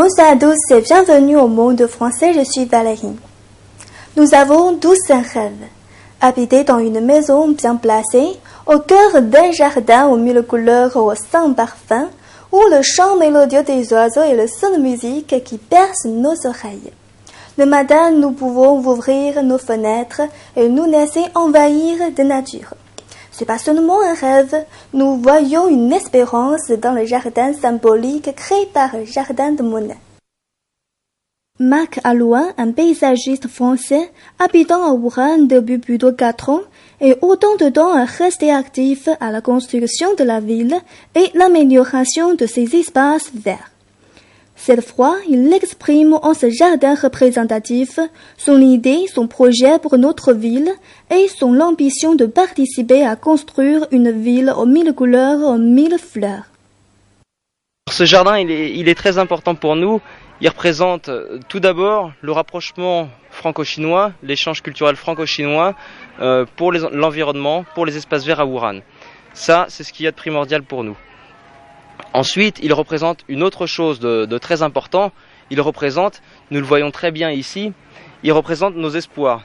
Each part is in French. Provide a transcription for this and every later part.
Bonjour à tous et bienvenue au monde français, je suis Valérie. Nous avons tous un rêve. Habiter dans une maison bien placée, au cœur d'un jardin aux mille couleurs au sans parfum, où le chant mélodieux des oiseaux est le son de musique qui perce nos oreilles. Le matin, nous pouvons ouvrir nos fenêtres et nous laisser envahir de nature. Ce n'est pas seulement un rêve, nous voyons une espérance dans le jardin symbolique créé par le jardin de Monet. Marc Allouin, un paysagiste français, habitant à Wuhan depuis plus de 4 ans, est autant de temps à rester actif à la construction de la ville et l'amélioration de ses espaces verts. Cette fois, il exprime en ce jardin représentatif son idée, son projet pour notre ville et son ambition de participer à construire une ville aux 1000 couleurs, aux 1000 fleurs. Ce jardin, il est très important pour nous. Il représente tout d'abord le rapprochement franco-chinois, l'échange culturel franco-chinois pour l'environnement, pour les espaces verts à Wuhan. Ça, c'est ce qu'il y a de primordial pour nous. Ensuite, il représente une autre chose de très important. Il représente, nous le voyons très bien ici, il représente nos espoirs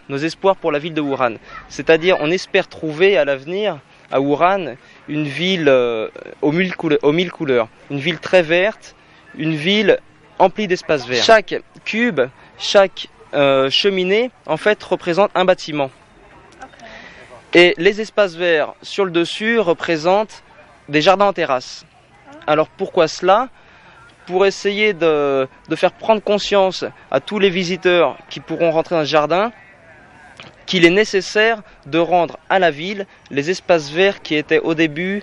pour la ville de Wuhan. C'est-à-dire, on espère trouver à l'avenir, à Wuhan, une ville aux 1000 couleurs, une ville très verte, une ville emplie d'espaces verts. Chaque cube, chaque cheminée, en fait, représente un bâtiment. Et les espaces verts sur le dessus représentent des jardins en terrasse. Alors pourquoi cela? Pour essayer de faire prendre conscience à tous les visiteurs qui pourront rentrer dans ce jardin qu'il est nécessaire de rendre à la ville les espaces verts qui étaient au début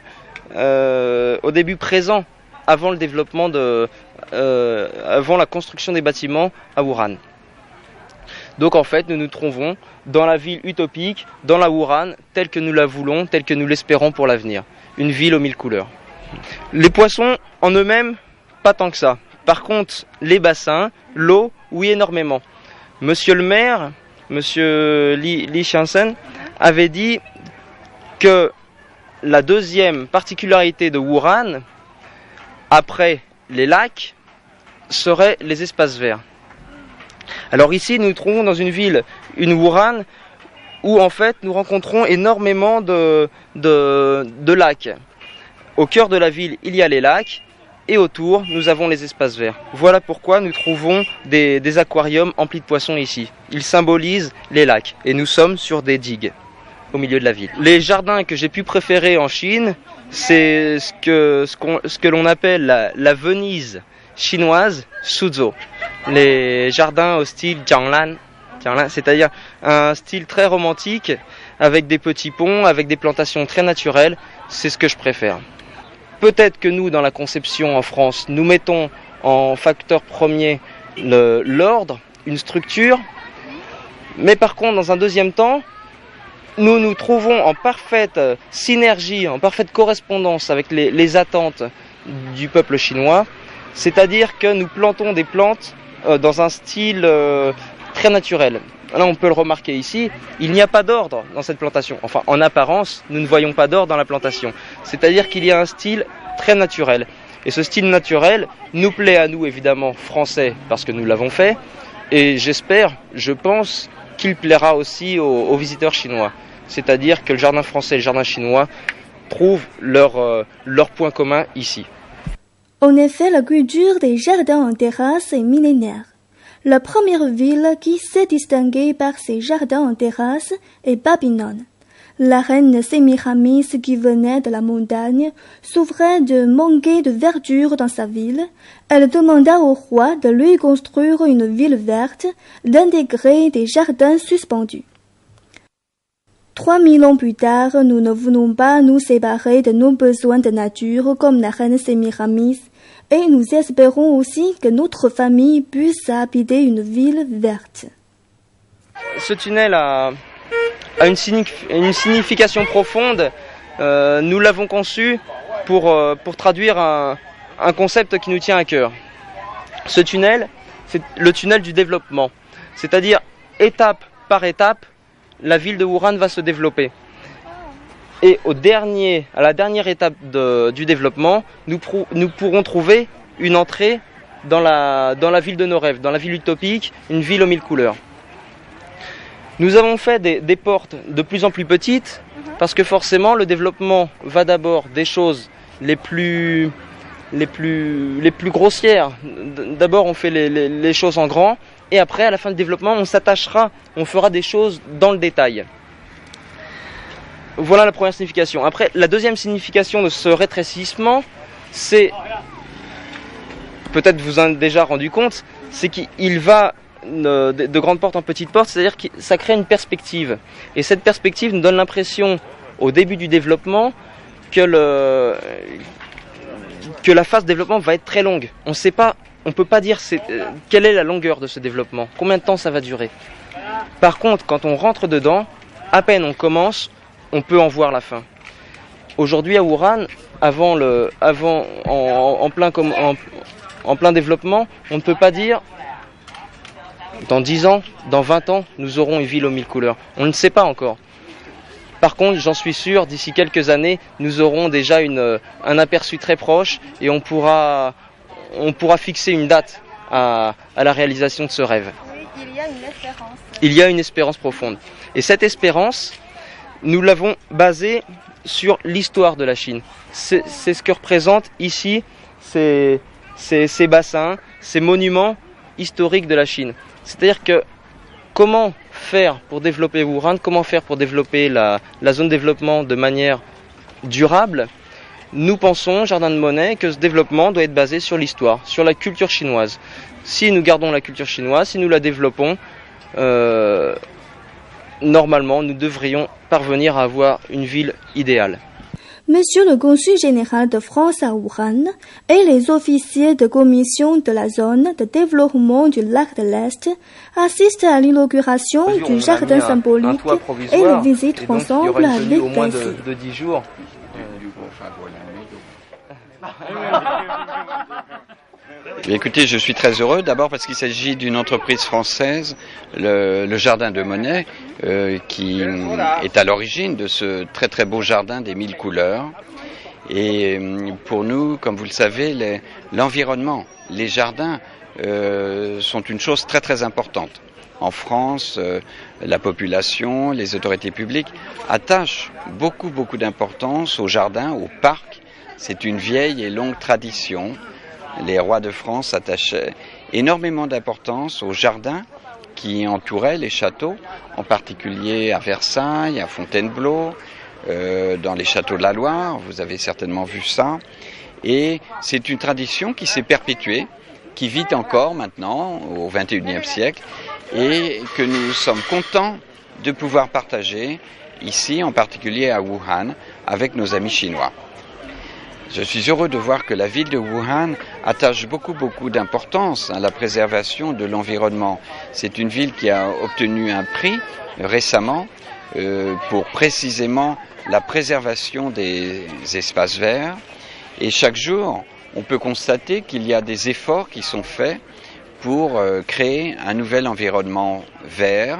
présents avant le développement avant la construction des bâtiments à Wuhan. Donc en fait, nous nous trouvons dans la ville utopique, dans la Wuhan, telle que nous la voulons, telle que nous l'espérons pour l'avenir. Une ville aux 1000 couleurs. Les poissons en eux-mêmes, pas tant que ça. Par contre, les bassins, l'eau, oui énormément. Monsieur le maire, monsieur Li Xiansen, avait dit que la deuxième particularité de Wuhan, après les lacs, serait les espaces verts. Alors ici, nous nous trouvons dans une ville, une Wuhan, où en fait nous rencontrons énormément de lacs. Au cœur de la ville, il y a les lacs et autour, nous avons les espaces verts. Voilà pourquoi nous trouvons des aquariums emplis de poissons ici. Ils symbolisent les lacs et nous sommes sur des digues au milieu de la ville. Les jardins que j'ai pu préférer en Chine, c'est ce que l'on appelle la Venise chinoise, Suzhou. Les jardins au style Jianglan, c'est-à-dire un style très romantique avec des petits ponts, avec des plantations très naturelles, c'est ce que je préfère. Peut-être que nous, dans la conception en France, nous mettons en facteur premier l'ordre, une structure, mais par contre, dans un deuxième temps, nous nous trouvons en parfaite synergie, en parfaite correspondance avec les attentes du peuple chinois, c'est-à-dire que nous plantons des plantes dans un style très naturel. Là, on peut le remarquer ici, il n'y a pas d'ordre dans cette plantation. Enfin, en apparence, nous ne voyons pas d'ordre dans la plantation. C'est-à-dire qu'il y a un style très naturel. Et ce style naturel nous plaît à nous, évidemment, français, parce que nous l'avons fait. Et j'espère, je pense, qu'il plaira aussi aux visiteurs chinois. C'est-à-dire que le jardin français et le jardin chinois trouvent leur point commun ici. En effet, la culture des jardins en terrasse est millénaire. La première ville qui s'est distinguée par ses jardins en terrasse est Babylone. La reine Sémiramis, qui venait de la montagne, souffrait de manquer de verdure dans sa ville. Elle demanda au roi de lui construire une ville verte, d'intégrer des jardins suspendus. 3000 ans plus tard, nous ne voulons pas nous séparer de nos besoins de nature comme la reine Sémiramis, et nous espérons aussi que notre famille puisse habiter une ville verte. Ce tunnel a une signification profonde. Nous l'avons conçu pour traduire un concept qui nous tient à cœur. Ce tunnel, c'est le tunnel du développement. C'est-à-dire, étape par étape, la ville de Wuhan va se développer. Et à la dernière étape du développement, nous pourrons trouver une entrée dans la ville de nos rêves, dans la ville utopique, une ville aux 1000 couleurs. Nous avons fait des portes de plus en plus petites parce que forcément le développement va d'abord des choses les plus grossières. D'abord on fait les choses en grand et après à la fin du développement on fera des choses dans le détail. Voilà la première signification. Après la deuxième signification de ce rétrécissement, c'est, peut-être vous en avez déjà rendu compte, c'est qu'il va de grandes portes en petites portes, c'est-à-dire que ça crée une perspective. Et cette perspective nous donne l'impression, au début du développement, que la phase de développement va être très longue. On ne peut pas dire quelle est la longueur de ce développement, combien de temps ça va durer. Par contre, quand on rentre dedans, à peine on commence, on peut en voir la fin. Aujourd'hui à Wuhan, en plein développement, on ne peut pas dire dans 10 ans, dans 20 ans, nous aurons une ville aux 1000 couleurs. On ne sait pas encore. Par contre, j'en suis sûr, d'ici quelques années, nous aurons déjà un aperçu très proche et on pourra fixer une date à la réalisation de ce rêve. Oui, il y a une espérance. Il y a une espérance profonde. Et cette espérance, nous l'avons basée sur l'histoire de la Chine. C'est ce que représentent ici ces bassins, ces monuments historiques de la Chine. C'est-à-dire que comment faire pour développer Wuhan, comment faire pour développer la zone de développement de manière durable? Nous pensons, Jardin de Monet, que ce développement doit être basé sur l'histoire, sur la culture chinoise. Si nous gardons la culture chinoise, si nous la développons, normalement, nous devrions parvenir à avoir une ville idéale. Monsieur le consul général de France à Wuhan et les officiers de commission de la zone de développement du lac de l'Est assistent à l'inauguration du jardin symbolique et le visitent ensemble avec au moins de 10 jours. Écoutez, je suis très heureux, d'abord parce qu'il s'agit d'une entreprise française, le Jardin de Monet, qui est à l'origine de ce très très beau jardin des 1000 couleurs. Et pour nous, comme vous le savez, l'environnement, les jardins sont une chose très très importante. En France, la population, les autorités publiques attachent beaucoup d'importance aux jardins, aux parcs. C'est une vieille et longue tradition. Les rois de France attachaient énormément d'importance aux jardins qui entouraient les châteaux, en particulier à Versailles, à Fontainebleau, dans les châteaux de la Loire, vous avez certainement vu ça. Et c'est une tradition qui s'est perpétuée, qui vit encore maintenant au XXIe siècle et que nous sommes contents de pouvoir partager ici, en particulier à Wuhan, avec nos amis chinois. Je suis heureux de voir que la ville de Wuhan attache beaucoup d'importance à la préservation de l'environnement. C'est une ville qui a obtenu un prix récemment pour précisément la préservation des espaces verts. Et chaque jour, on peut constater qu'il y a des efforts qui sont faits pour créer un nouvel environnement vert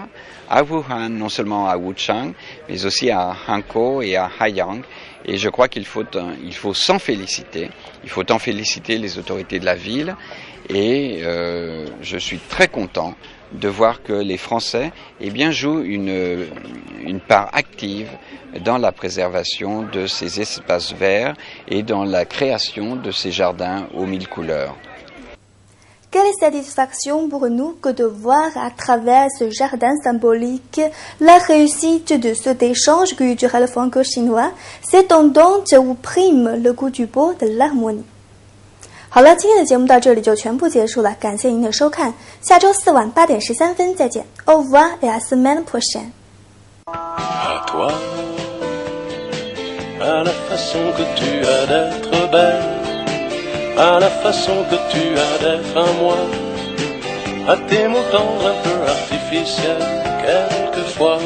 à Wuhan, non seulement à Wuchang, mais aussi à Hankou et à Haiyang. Et je crois qu'il faut s'en féliciter. Il faut en féliciter les autorités de la ville. Et je suis très content de voir que les Français jouent une part active dans la préservation de ces espaces verts et dans la création de ces jardins aux 1000 couleurs. Quelle satisfaction pour nous que de voir à travers ce jardin symbolique la réussite de cet échange culturel franco-chinois s'étendant où prime le goût du beau de l'harmonie. 好了，今天的节目到这里就全部结束了，感谢您的收看，下周4晚8点13分再见。Au revoir et à semaine prochaine. À toi, à la façon que tu as d'être belle, à la façon que tu as d'être un moi, à tes mots tendres un peu artificiels quelquefois.